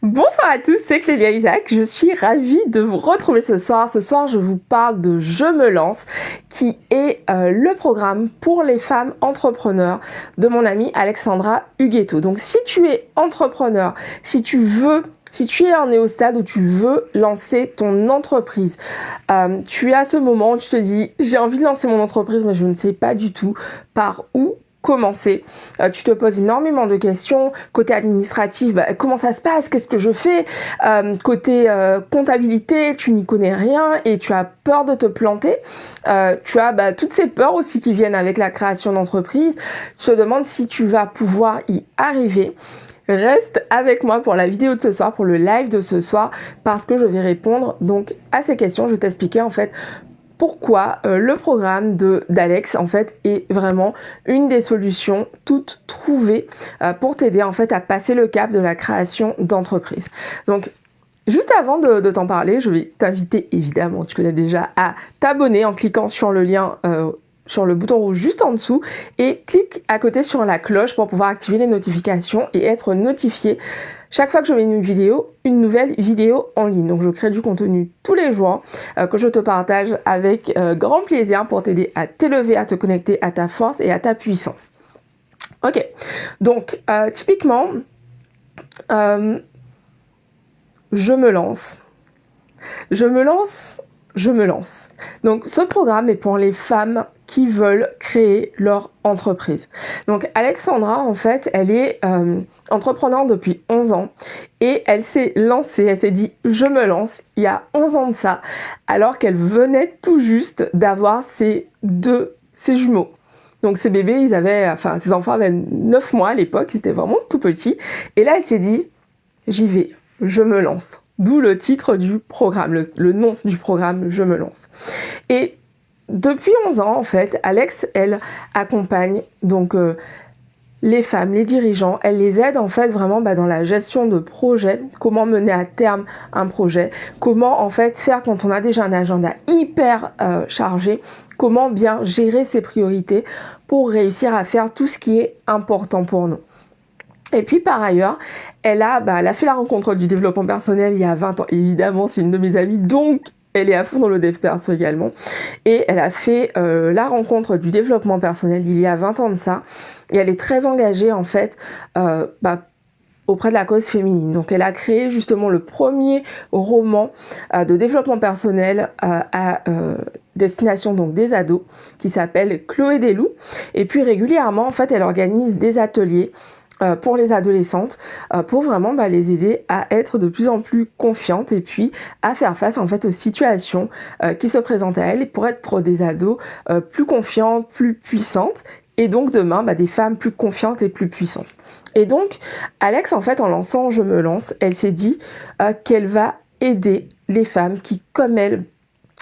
Bonsoir à tous, c'est Clélia Isaac. Je suis ravie de vous retrouver ce soir. Ce soir, je vous parle de Je me lance, qui est le programme pour les femmes entrepreneurs de mon amie Alexandra Huguetto. Donc, si tu es entrepreneur, si tu es au stade où tu veux lancer ton entreprise, tu es à ce moment où tu te dis, j'ai envie de lancer mon entreprise, mais je ne sais pas du tout par où commencer. Tu te poses énormément de questions. Côté administratif, comment ça se passe? Qu'est-ce que je fais? Côté comptabilité, tu n'y connais rien et tu as peur de te planter. Tu as toutes ces peurs aussi qui viennent avec la création d'entreprise. Tu te demandes si tu vas pouvoir y arriver. Reste avec moi pour la vidéo de ce soir, pour le live de ce soir, parce que je vais répondre donc à ces questions. Je vais t'expliquer en fait pourquoi le programme d'Alex en fait est vraiment une des solutions toutes trouvées pour t'aider en fait à passer le cap de la création d'entreprise. Donc juste avant de t'en parler, je vais t'inviter évidemment, tu connais déjà, à t'abonner en cliquant sur le lien sur le bouton rouge juste en dessous et clique à côté sur la cloche pour pouvoir activer les notifications et être notifié chaque fois que je mets une nouvelle vidéo en ligne. Donc je crée du contenu tous les jours que je te partage avec grand plaisir pour t'aider à t'élever, à te connecter à ta force et à ta puissance. Ok, donc typiquement, je me lance. Donc ce programme est pour les femmes qui veulent créer leur entreprise. Donc Alexandra, en fait, elle est entrepreneur depuis 11 ans et elle s'est lancée, elle s'est dit « je me lance » il y a 11 ans de ça, alors qu'elle venait tout juste d'avoir ses jumeaux. Donc ses bébés, ses enfants avaient 9 mois à l'époque, ils étaient vraiment tout petits. Et là, elle s'est dit « j'y vais, je me lance ». D'où le titre du programme, le nom du programme « Je me lance ». Et depuis 11 ans, en fait, Alex, elle accompagne donc les femmes, les dirigeants. Elle les aide en fait vraiment dans la gestion de projets, comment mener à terme un projet, comment en fait faire quand on a déjà un agenda hyper chargé, comment bien gérer ses priorités pour réussir à faire tout ce qui est important pour nous. Et puis par ailleurs, elle a fait la rencontre du développement personnel il y a 20 ans. Évidemment, c'est une de mes amies, donc elle est à fond dans le dev perso également. Et elle a fait la rencontre du développement personnel il y a 20 ans de ça. Et elle est très engagée en fait auprès de la cause féminine. Donc elle a créé justement le premier roman de développement personnel à destination donc des ados qui s'appelle Chloé des loups. Et puis régulièrement en fait elle organise des ateliers pour les adolescentes, pour vraiment les aider à être de plus en plus confiantes et puis à faire face en fait aux situations qui se présentent à elles et pour être des ados plus confiantes, plus puissantes et donc demain des femmes plus confiantes et plus puissantes. Et donc Alex en fait en lançant Je me lance, elle s'est dit qu'elle va aider les femmes qui comme elle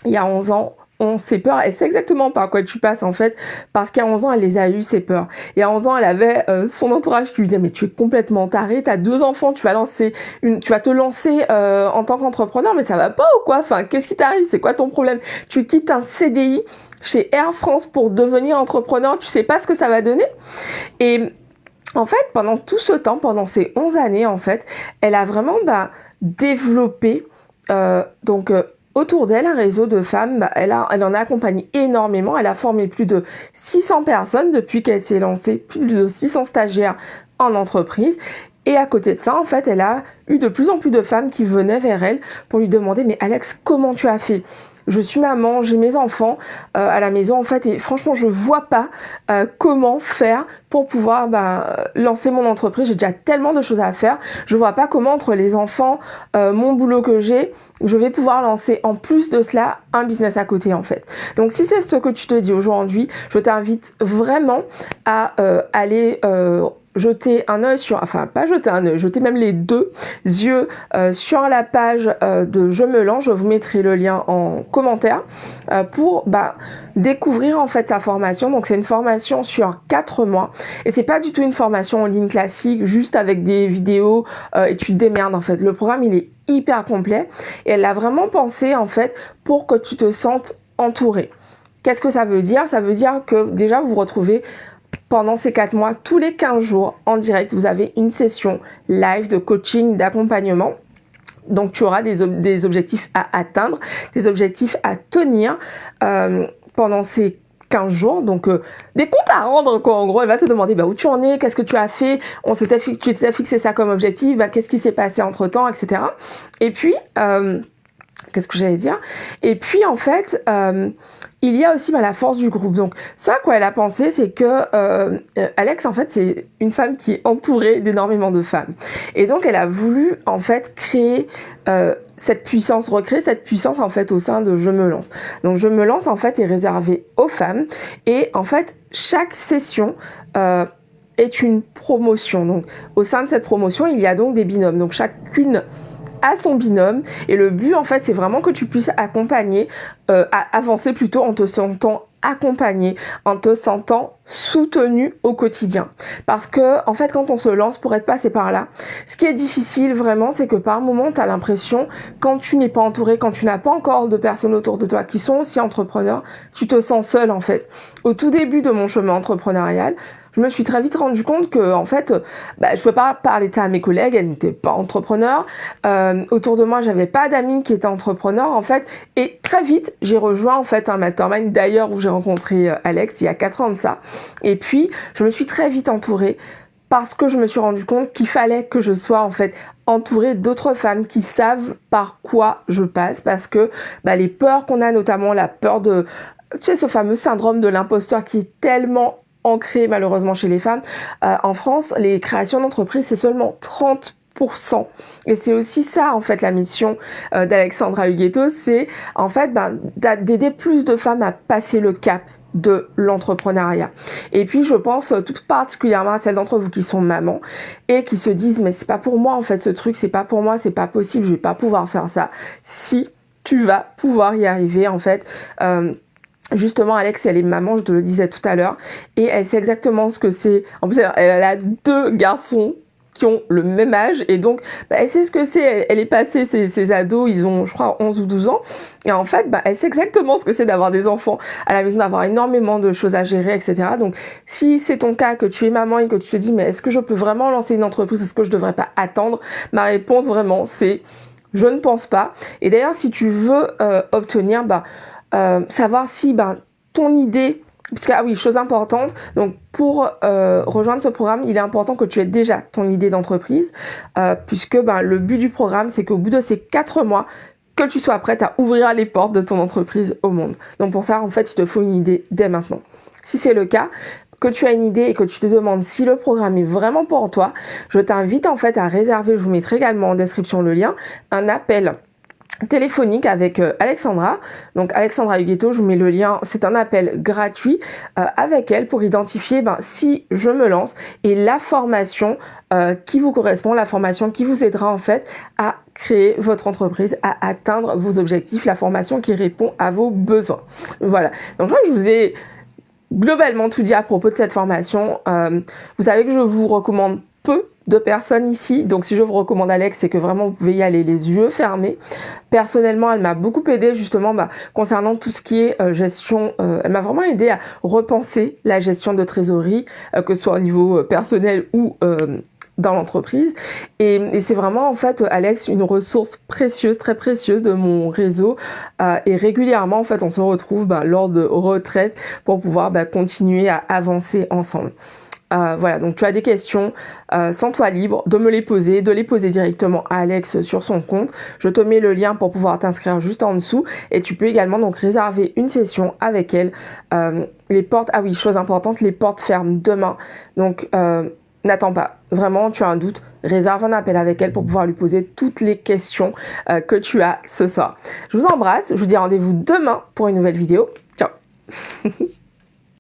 il y a 11 ans ont ces peurs. Elle sait exactement par quoi tu passes en fait, parce qu'à 11 ans, elle les a eues, ces peurs. Et à 11 ans, elle avait son entourage qui lui disait « mais tu es complètement tarée, t'as 2 enfants, tu vas te lancer en tant qu'entrepreneur, mais ça va pas ou quoi? Enfin, qu'est-ce qui t'arrive? C'est quoi ton problème? Tu quittes un CDI chez Air France pour devenir entrepreneur, tu sais pas ce que ça va donner ?» Et en fait, pendant tout ce temps, pendant ces 11 années, en fait, elle a vraiment développé autour d'elle, un réseau de femmes, elle en a accompagné énormément, elle a formé plus de 600 personnes depuis qu'elle s'est lancée, plus de 600 stagiaires en entreprise. Et à côté de ça, en fait, elle a eu de plus en plus de femmes qui venaient vers elle pour lui demander « mais Alex, comment tu as fait ? Je suis maman, j'ai mes enfants à la maison en fait et franchement je vois pas comment faire pour pouvoir lancer mon entreprise. J'ai déjà tellement de choses à faire. Je vois pas comment entre les enfants, mon boulot que j'ai, je vais pouvoir lancer en plus de cela un business à côté en fait. Donc si c'est ce que tu te dis aujourd'hui, je t'invite vraiment à aller jeter un œil jeter même les 2 yeux sur la page de Je me lance. Je vous mettrai le lien en commentaire pour découvrir en fait sa formation. Donc c'est une formation sur 4 mois et c'est pas du tout une formation en ligne classique juste avec des vidéos et tu te démerdes en fait. Le programme il est hyper complet et elle l'a vraiment pensé en fait pour que tu te sentes entouré. Qu'est-ce que ça veut dire? Ça veut dire que déjà vous vous retrouvez pendant ces 4 mois, tous les 15 jours en direct, vous avez une session live de coaching, d'accompagnement. Donc, tu auras des objectifs à atteindre, des objectifs à tenir pendant ces 15 jours, donc des comptes à rendre, quoi. En gros, elle va te demander où tu en es, qu'est-ce que tu as fait, tu t'étais fixé ça comme objectif, qu'est-ce qui s'est passé entre temps, etc. Et puis, qu'est-ce que j'allais dire? Et puis, en fait, il y a aussi la force du groupe. Donc, ce à quoi elle a pensé, c'est que Alex, en fait, c'est une femme qui est entourée d'énormément de femmes. Et donc, elle a voulu, en fait, créer cette puissance, recréer cette puissance, en fait, au sein de Je me lance. Donc, Je me lance, en fait, est réservé aux femmes. Et, en fait, chaque session est une promotion. Donc, au sein de cette promotion, il y a donc des binômes. Donc, chacune à son binôme, et le but en fait c'est vraiment que tu puisses accompagner, avancer plutôt en te sentant accompagné, en te sentant soutenu au quotidien. Parce que en fait quand on se lance pour être passé par là, ce qui est difficile vraiment, c'est que par moment tu as l'impression, quand tu n'es pas entouré, quand tu n'as pas encore de personnes autour de toi qui sont aussi entrepreneurs, tu te sens seul en fait. Au tout début de mon chemin entrepreneurial, je me suis très vite rendu compte que en fait, je pouvais pas parler de ça à mes collègues, elles n'étaient pas entrepreneurs. Autour de moi, j'avais pas d'amis qui étaient entrepreneurs en fait. Et très vite, j'ai rejoint en fait un mastermind d'ailleurs où j'ai rencontré Alex il y a 4 ans de ça. Et puis, je me suis très vite entourée parce que je me suis rendu compte qu'il fallait que je sois en fait entourée d'autres femmes qui savent par quoi je passe, parce que les peurs qu'on a, notamment la peur de, tu sais, ce fameux syndrome de l'imposteur qui est tellement ancré malheureusement chez les femmes. En France, les créations d'entreprises, c'est seulement 30%. Et c'est aussi ça, en fait, la mission d'Alexandra Huguetto, c'est en fait d'aider plus de femmes à passer le cap de l'entrepreneuriat. Et puis je pense tout particulièrement à celles d'entre vous qui sont mamans et qui se disent mais c'est pas pour moi en fait ce truc, c'est pas pour moi, c'est pas possible, je vais pas pouvoir faire ça. Si tu vas pouvoir y arriver en fait. Justement, Alex, elle est maman, je te le disais tout à l'heure, et elle sait exactement ce que c'est. En plus, elle a 2 garçons qui ont le même âge, et donc, elle sait ce que c'est. Elle est passée, ses ados, ils ont, je crois, 11 ou 12 ans, et en fait, elle sait exactement ce que c'est d'avoir des enfants à la maison, d'avoir énormément de choses à gérer, etc. Donc, si c'est ton cas, que tu es maman et que tu te dis, mais est-ce que je peux vraiment lancer une entreprise? Est-ce que je devrais pas attendre? Ma réponse, vraiment, c'est, je ne pense pas. Et d'ailleurs, si tu veux obtenir, savoir si ton idée, parce que oui, chose importante, donc pour rejoindre ce programme, il est important que tu aies déjà ton idée d'entreprise, puisque le but du programme, c'est qu'au bout de ces 4 mois, que tu sois prête à ouvrir les portes de ton entreprise au monde. Donc pour ça, en fait, il te faut une idée dès maintenant. Si c'est le cas, que tu as une idée et que tu te demandes si le programme est vraiment pour toi, je t'invite en fait à réserver, je vous mettrai également en description le lien, un appel téléphonique avec Alexandra. Donc Alexandra Huguetto, je vous mets le lien, c'est un appel gratuit avec elle pour identifier si je me lance et la formation qui vous correspond, la formation qui vous aidera en fait à créer votre entreprise, à atteindre vos objectifs, la formation qui répond à vos besoins. Voilà, donc je crois que je vous ai globalement tout dit à propos de cette formation. Vous savez que je vous recommande peu de personnes ici, donc si je vous recommande Alex, c'est que vraiment vous pouvez y aller les yeux fermés. Personnellement, elle m'a beaucoup aidé justement concernant tout ce qui est gestion, elle m'a vraiment aidé à repenser la gestion de trésorerie, que ce soit au niveau personnel ou dans l'entreprise, et c'est vraiment en fait Alex une ressource précieuse, très précieuse de mon réseau, et régulièrement en fait on se retrouve lors de retraites pour pouvoir continuer à avancer ensemble. Voilà, donc tu as des questions, sens-toi libre de me les poser, de les poser directement à Alex sur son compte. Je te mets le lien pour pouvoir t'inscrire juste en dessous, et tu peux également donc réserver une session avec elle. Les portes, ah oui, chose importante, les portes ferment demain, donc n'attends pas, vraiment tu as un doute, réserve un appel avec elle pour pouvoir lui poser toutes les questions que tu as ce soir. Je vous embrasse, je vous dis rendez-vous demain pour une nouvelle vidéo. Ciao.